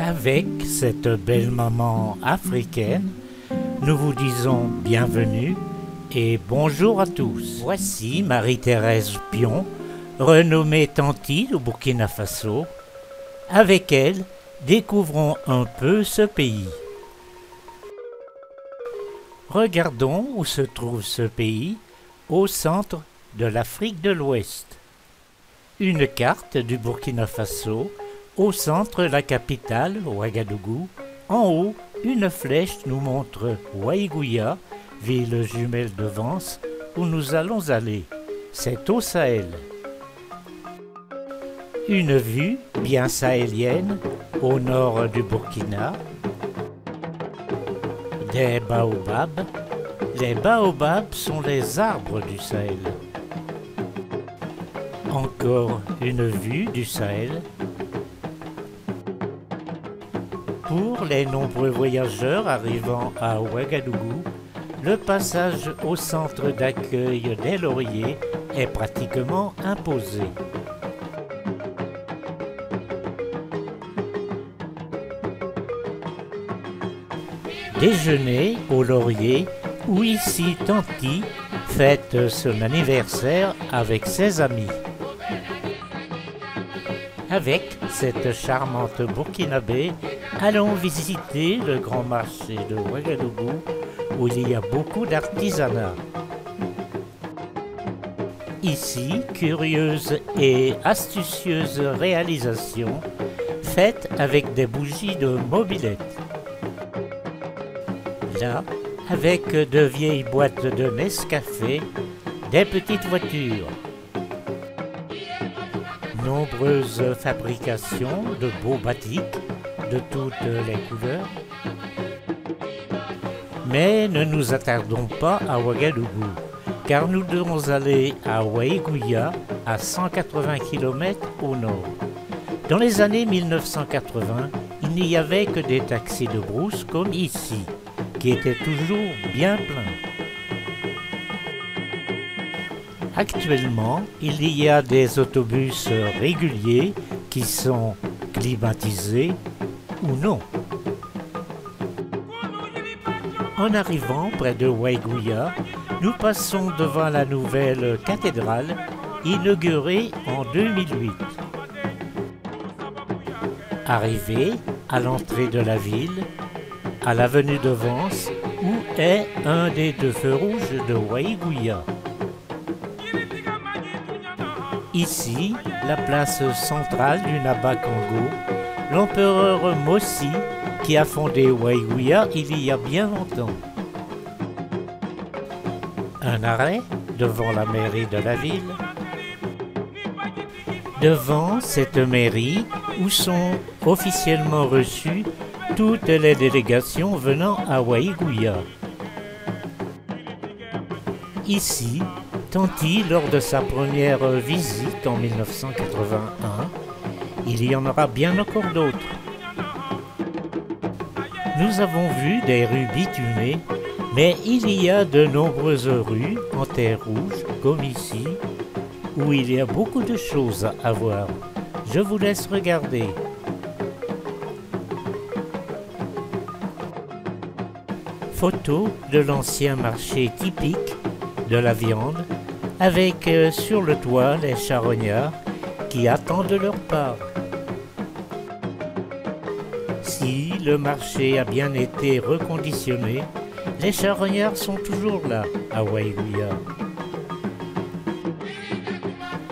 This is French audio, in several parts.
Avec cette belle maman africaine, nous vous disons bienvenue et bonjour à tous. Voici Marie-Thérèse Pion, renommée Tanti au Burkina Faso. Avec elle, découvrons un peu ce pays. Regardons où se trouve ce pays, au centre de l'Afrique de l'Ouest. Une carte du Burkina Faso, au centre la capitale, Ouagadougou. En haut, une flèche nous montre Ouaïgouya, ville jumelle de Vence, où nous allons aller. C'est au Sahel. Une vue bien sahélienne au nord du Burkina. Des baobabs. Les baobabs sont les arbres du Sahel. Encore une vue du Sahel. Pour les nombreux voyageurs arrivant à Ouagadougou, le passage au centre d'accueil des Lauriers est pratiquement imposé. Déjeuner au Laurier, où ici Tanti fête son anniversaire avec ses amis. Avec cette charmante Burkinabé, allons visiter le grand marché de Ouagadougou où il y a beaucoup d'artisanat. Ici, curieuse et astucieuse réalisation faite avec des bougies de mobilette. Là, avec de vieilles boîtes de Nescafé, des petites voitures. Nombreuses fabrications de beaux batiks de toutes les couleurs. Mais ne nous attardons pas à Ouagadougou, car nous devons aller à Ouaïgouya, à 180 km au nord. Dans les années 1980, il n'y avait que des taxis de brousse comme ici, qui étaient toujours bien pleins. Actuellement, il y a des autobus réguliers qui sont climatisés ou non. En arrivant près de Ouaïgouya, nous passons devant la nouvelle cathédrale inaugurée en 2008. Arrivé à l'entrée de la ville, à l'avenue de Vence, où est un des deux feux rouges de Ouaïgouya. Ici, la place centrale du Naba Congo, l'empereur Mossi qui a fondé Ouaïgouya il y a bien longtemps. Un arrêt devant la mairie de la ville. Devant cette mairie où sont officiellement reçues toutes les délégations venant à Ouaïgouya. Ici, Tanti, lors de sa première visite en 1981, il y en aura bien encore d'autres. Nous avons vu des rues bitumées, mais il y a de nombreuses rues en terre rouge, comme ici, où il y a beaucoup de choses à voir. Je vous laisse regarder. Photo de l'ancien marché typique de la viande, avec sur le toit les charognards qui attendent leur part. Si le marché a bien été reconditionné, les charognards sont toujours là à Ouaïgouya.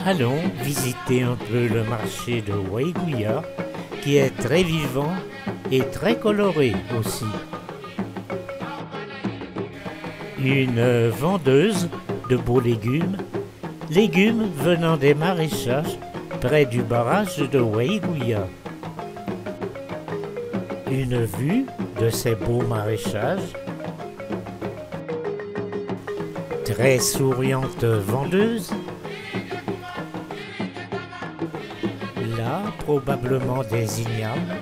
Allons visiter un peu le marché de Ouaïgouya, qui est très vivant et très coloré aussi. Une vendeuse de beaux légumes venant des maraîchages près du barrage de Ouaïgouya. Une vue de ces beaux maraîchages. Très souriante vendeuse. Là, probablement des ignames.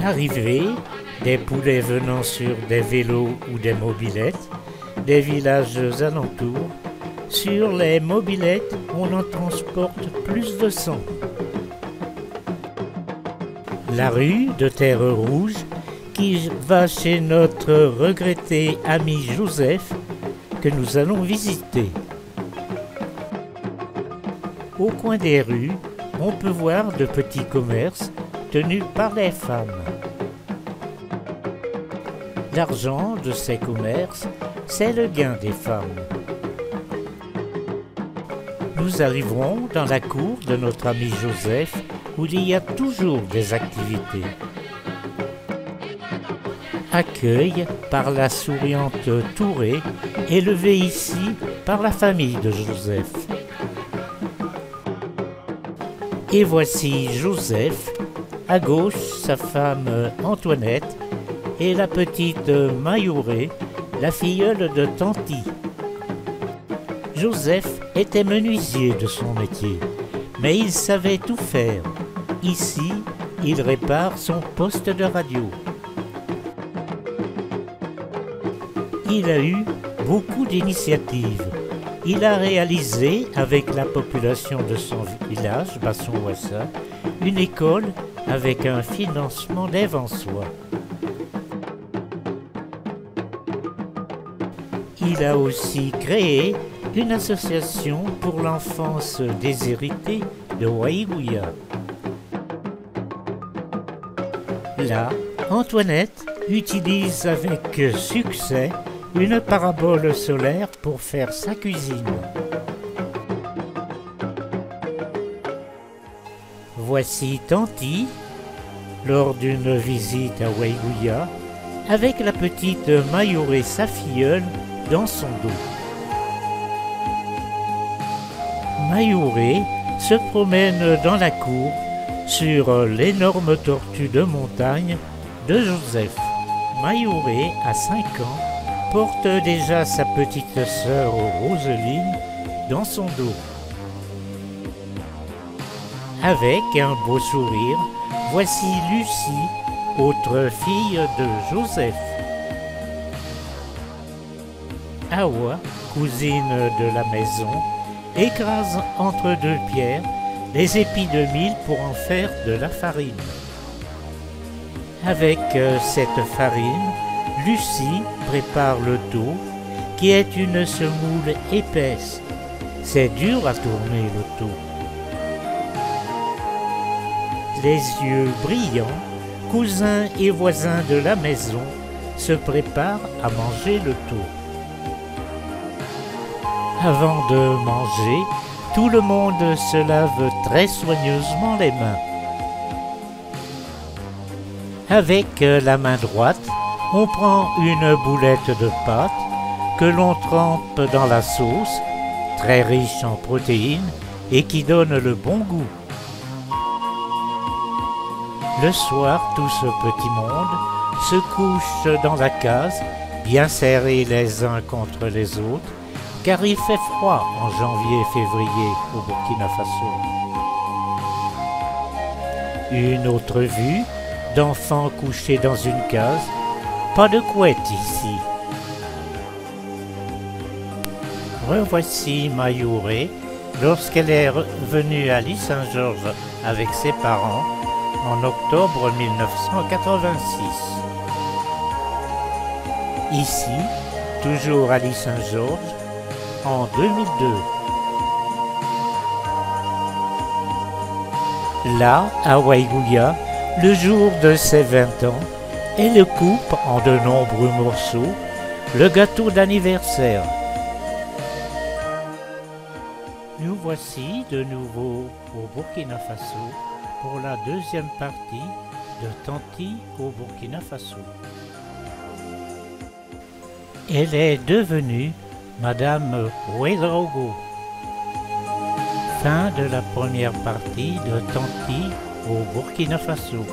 L'arrivée des poulets venant sur des vélos ou des mobylettes, des villages alentours. Sur les mobylettes, on en transporte plus de 100. la rue de Terre Rouge qui va chez notre regretté ami Joseph que nous allons visiter. Au coin des rues, on peut voir de petits commerces tenus par les femmes. L'argent de ces commerces, c'est le gain des femmes. Nous arriverons dans la cour de notre ami Joseph, où il y a toujours des activités. Accueil par la souriante Touré, élevée ici par la famille de Joseph. Et voici Joseph, à gauche sa femme Antoinette et la petite Mayouré, la filleule de Tanti. Joseph était menuisier de son métier, mais il savait tout faire. Ici, il répare son poste de radio. Il a eu beaucoup d'initiatives. Il a réalisé, avec la population de son village, Basson-Ouassa, une école avec un financement d'Evançois. Il a aussi créé une association pour l'enfance déshéritée de Waïgouya. Là, Antoinette utilise avec succès une parabole solaire pour faire sa cuisine. Voici Tanti, lors d'une visite à Waïgouya, avec la petite Mayouré, sa filleule, dans son dos. Mayouré se promène dans la cour sur l'énorme tortue de montagne de Joseph. Mayouré, à 5 ans, porte déjà sa petite sœur Roseline dans son dos. Avec un beau sourire, voici Lucie, autre fille de Joseph. Awa, cousine de la maison, écrase entre deux pierres les épis de mil pour en faire de la farine. Avec cette farine, Lucie prépare le dos, qui est une semoule épaisse. C'est dur à tourner le dos. Les yeux brillants, cousins et voisins de la maison se préparent à manger le dos. Avant de manger, tout le monde se lave très soigneusement les mains. Avec la main droite, on prend une boulette de pâte que l'on trempe dans la sauce, très riche en protéines et qui donne le bon goût. Le soir, tout ce petit monde se couche dans la case, bien serrés les uns contre les autres, car il fait froid en janvier et février au Burkina Faso. Une autre vue d'enfants couchés dans une case, pas de couette ici. Revoici Mayouré lorsqu'elle est revenue à l'île Saint-Georges avec ses parents en octobre 1986. Ici, toujours à l'île Saint-Georges, en 2002. Là, à Waïgouya, le jour de ses 20 ans, elle coupe en de nombreux morceaux le gâteau d'anniversaire. Nous voici de nouveau au Burkina Faso pour la deuxième partie de Tanti au Burkina Faso. Elle est devenue Madame Ouedraogo. Fin de la première partie de Tanti au Burkina Faso.